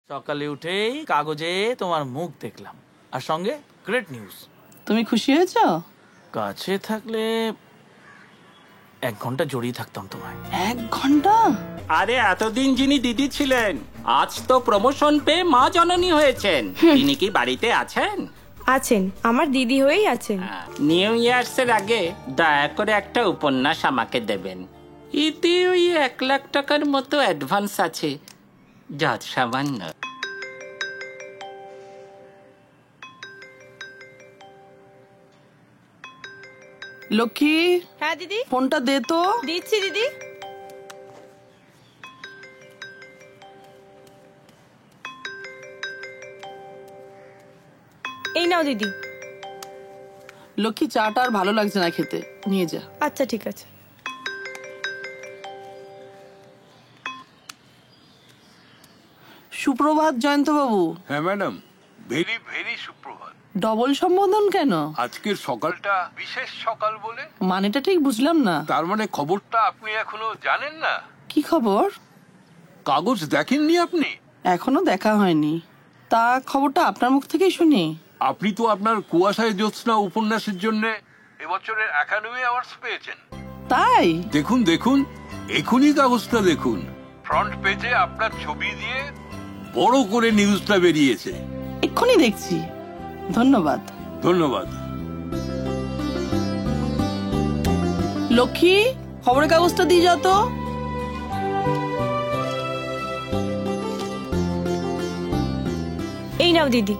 সকালে উঠেই কাগজে তোমার মুখ দেখলাম, আর সঙ্গে গ্রেট নিউজ। তুমি খুশি হয়েছো? কাছে থাকলে 1 ঘন্টা জড়িয়ে থাকতাম তোমায়। 1 ঘন্টা? আরে এতদিন যিনি দিদি ছিলেন, আজ তো প্রমোশন পেয়ে মা জননী হয়েছেন। তিনি কি বাড়িতে আছেন? আছেন, আমার দিদি হয়েই আছেন। নিউ ইয়ার্স এর আগে দয়া করে একটা উপন্যাস আমাকে দেবেন। এতে ওই 1 লাখ টাকার মতো অ্যাডভান্স আছে, যত সামান্য। লক্ষ্মী, হ্যাঁ দিদি, ফোনটা দে তো। দিচ্ছি দিদি। এই নাও দিদি। লক্ষ্মী, চাটা আর ভালো লাগছে না খেতে, নিয়ে যা। আচ্ছা ঠিক আছে। সুপ্রভাত জয়ন্ত বাবু। হ্যাঁ ম্যাডাম, ভেরি ভেরি সুপ্রভাত। ডবল সম্বোধন কেন? আজকের সকালটা বিশেষ সকাল বলে। মানেটা ঠিক বুঝলাম না। তার মানে খবরটা আপনি এখনো জানেন না? কি খবর? কাগজ দেখেননি আপনি? এখনো দেখা হয়নি। তা খবরটা আপনার মুখ থেকেই শুনি। আপনি তো আপনার কুয়াশায় জ্যোৎস্না উপন্যাসের জন্য এবছরের একাডেমি অ্যাওয়ার্ডস পেয়েছেন। তাই? দেখুন দেখুন, এখনই কাগজটা দেখুন। ফ্রন্ট পেজে আপনার ছবি দিয়ে বড় করে নিউজটা বেরিয়েছে। এক্ষুনি দেখছি। ধন্যবাদ। ধন্যবাদ। লক্ষ্মী, খবরের কাগজটা দিয়ে যাও তো। এই নাও দিদি।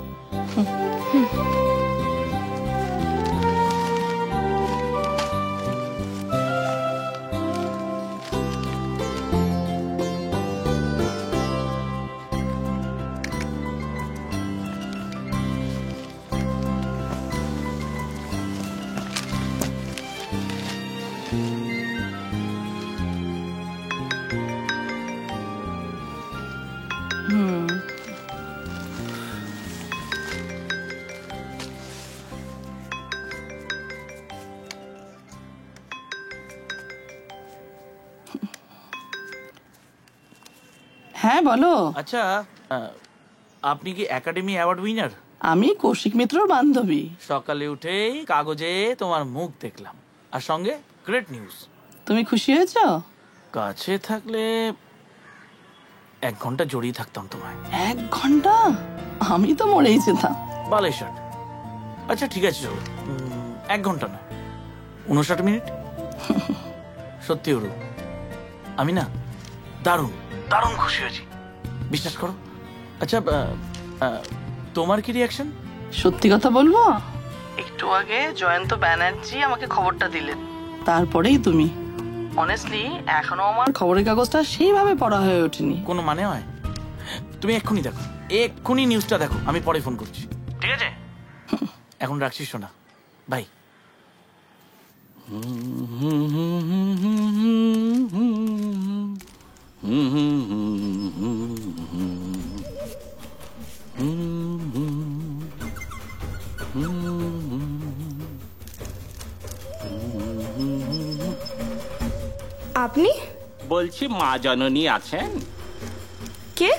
হ্যাঁ বলো। আচ্ছা, আপনি কি একাডেমি অ্যাওয়ার্ড উইনার? আমি কৌশিক মিত্রর বান্ধবী। সকালে উঠেই কাগজে তোমার মুখ দেখলাম, আর সঙ্গে গ্রেট নিউজ। তুমি খুশি হয়েছো? কাছে থাকলে 1 ঘন্টা জড়িয়ে থাকতাম তোমায়। 1 ঘন্টা? আমি তো মরেই যেতাম। বালাই শার্ট। আচ্ছা ঠিক আছে, চলো 1 ঘন্টা না, 59 মিনিট। সত্যি ওরু, আমি না দারুণ দারুণ খুশি হয়েছি, বিশ্বাস করো। আচ্ছা, তোমার কি রিয়াকশন? সত্যি কথা বলবো, একটু আগে জয়ন্ত ব্যানার্জি আমাকে খবরটা দিলেন, তারপরেই তুমি। অনেস্টলি এখনো আমার খবরের কাগজটা সেইভাবে পড়া হয়ে ওঠেনি। কোনো মানে হয়? তুমি এক্ষুনি দেখো, এক্ষুনি নিউজটা দেখো, আমি পরে ফোন করছি, ঠিক আছে? এখন রাখছি শোনা, বাই। আপনি? বলছি মা জননী আছেন? কে?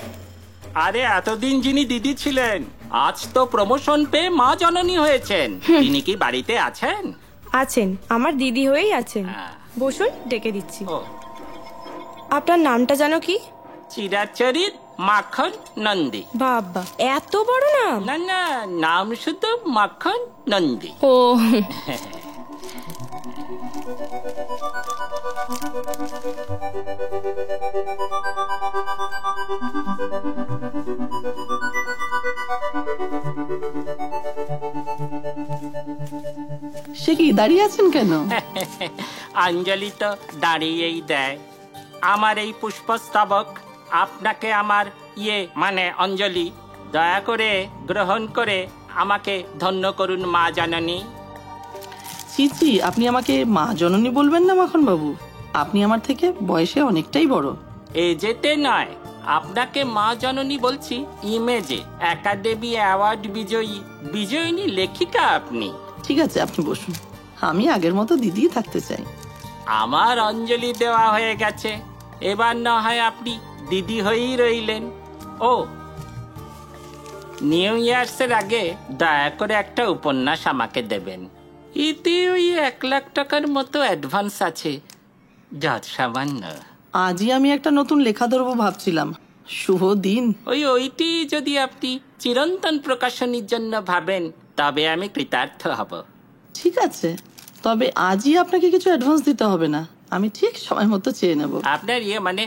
আরে এতদিন যিনি দিদি ছিলেন, আজ তো প্রমোশন পেয়ে মা জননী হয়েছেন। তিনি কি বাড়িতে আছেন? আছেন, আমার দিদি হয়েই আছেন। হ্যাঁ। বসুন, ডেকে দিচ্ছি। ও, আপনার নামটা জানো কি? চিরাচরিত মাখন নন্দী। বাবা, এত বড় নাম! না না, নাম শুধু মাখন নন্দী। ও, সে কি দাঁড়িয়ে আছেন কেন? অঞ্জলি তো দাঁড়িয়েই দেয়। আমার এই পুষ্পস্তবক আপনাকে আমার মানে অঞ্জলি, দয়া করে গ্রহণ করে আমাকে ধন্য করুন মা জননী। চিচি, আপনি আমাকে মা জননী বলবেন না মাখন বাবু? আপনি আমার থেকে বয়সে অনেকটাই বড়। এ যেতে নয়, আপনাকে মা জননী বলছি ইমেজে। একাডেমি অ্যাওয়ার্ড বিজয়িনী লেখিকা আপনি। ঠিক আছে, আপনি বসুন। আমি আগের মতো দিদি থাকতে চাই। আমার অঞ্জলি দেওয়া হয়ে গেছে, এবার না হয় আপনি দিদি হয়েই রইলেন। ও, নিউ ইয়ার্সের আগে দয়া করে একটা উপন্যাস আমাকে দেবেন। এতে ওই 1 লাখ টাকার মতো অ্যাডভান্স আছে, যত সামান্য। আজই আমি একটা নতুন লেখা ধরবো ভাবছিলাম। শুভ দিন। ওইটি যদি আপনি চিরন্তন প্রকাশনীর জন্য ভাবেন তবে আমি কৃতার্থ হব। ঠিক আছে, তবে আজই আপনাকে কিছু অ্যাডভান্স দিতে হবে না, আমি ঠিক সময় মতো চেয়ে নেব। আপনার মানে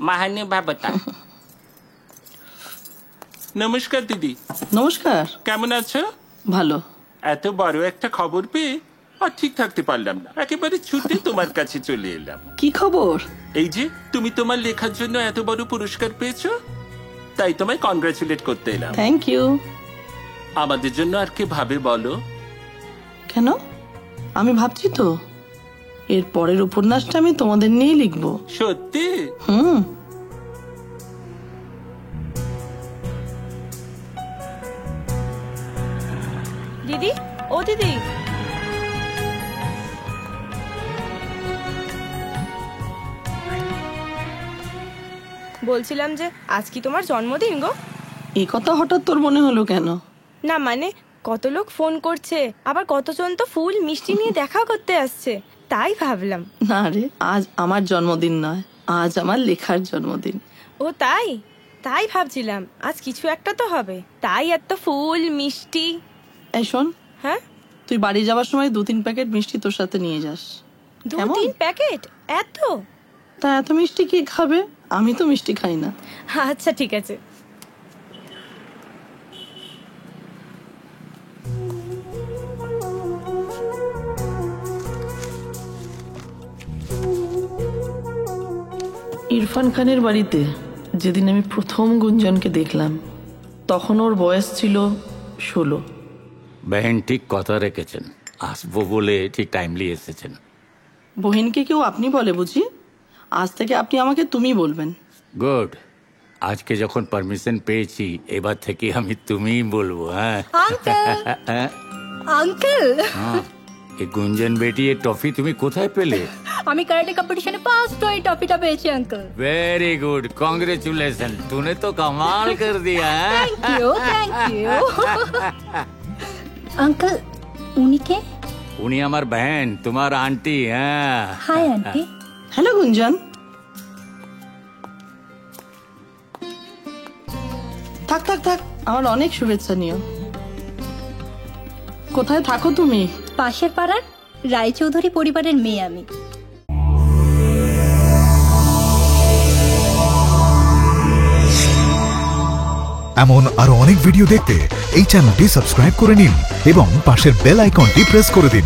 মহানুভবতা। নমস্কার দিদি। নমস্কার। কেমন আছো? ভালো। এত বড় একটা খবর পেয়ে আর ঠিক থাকতে পারলাম না, একেবারে ছুটে তোমার কাছে চলে এলাম। কি খবর? এই যে তুমি তোমার লেখার জন্য এত বড় পুরস্কার পেয়েছো, তাই তোমায় কনগ্রাচুলেট করতে এলাম। Thank you. আমাদের জন্য আর কে ভাবে বলো? কেন? আমি ভাবছি তো, এর পরের উপন্যাসটা আমি তোমাদের নিয়েই লিখবো। সত্যি? দিদি, ও দিদি, বলছিলাম যে আজ কি তোমার জন্মদিন গো? এই কথা হঠাৎ তোর মনে হলো কেন? না মানে কত লোক ফোন করছে, আবার কতজন তো ফুল মিষ্টি নিয়ে দেখা করতে আসছে, তাই ভাবলাম। না রে, আজ আমার জন্মদিন নয়, আজ আমার লেখার জন্মদিন। ও তাই? তাই ভাবছিলাম আজ কিছু একটা তো হবে, তাই এত ফুল মিষ্টি। এই শোন, হ্যাঁ, তুই বাড়ি যাওয়ার সময় 2-3 প্যাকেট মিষ্টি তোর সাথে নিয়ে যাস। 2-3 প্যাকেট? এত? তা এত মিষ্টি কে খাবে? আমি তো মিষ্টি খাই না। আচ্ছা ঠিক আছে। ইরফান খানের বাড়িতে যেদিন আমি প্রথম গুঞ্জনকে দেখলাম, তখন ওর বয়স ছিল 16। বহেন ঠিক কথা রেখেছেন, আসবো বলে ঠিক টাইমলি এসেছেন। বহিনকে কেউ আপনি বলে বুঝি? আজ থেকে আপনি আমাকে তুমি বলবেন। গুড, আজকে যখন পারমিশন পেয়েছি এবার থেকে আমি তুমিই বলবো। হ্যাঁ আঙ্কেল, এই গুঞ্জন বেটি এর টফি তুমি কোথায় পেলে? আমি কারাটে কম্পিটিশনে ফার্স্ট হয়ে ট্রফিটা পেয়েছি আঙ্কেল। वेरी गुड, कॉन्ग्रेचुलेशन, तूने तो कमाल कर दिया। Thank you, thank you. Uncle, উনি কে? উনি আমার बहन, তোমার আন্টি। হ্যাঁ, হাই আন্টি। হ্যালো গুঞ্জন। থাক থাক থাক, আমার অনেক শুভেচ্ছা নিও। কোথায় থাকো তুমি? পাশের পাড়ার রায়চৌধুরী পরিবারের মেয়ে আমি। এমন আরো অনেক ভিডিও দেখতে এই চ্যানেলটি সাবস্ক্রাইব করে নিন এবং পাশের বেল আইকনটি প্রেস করে দিন।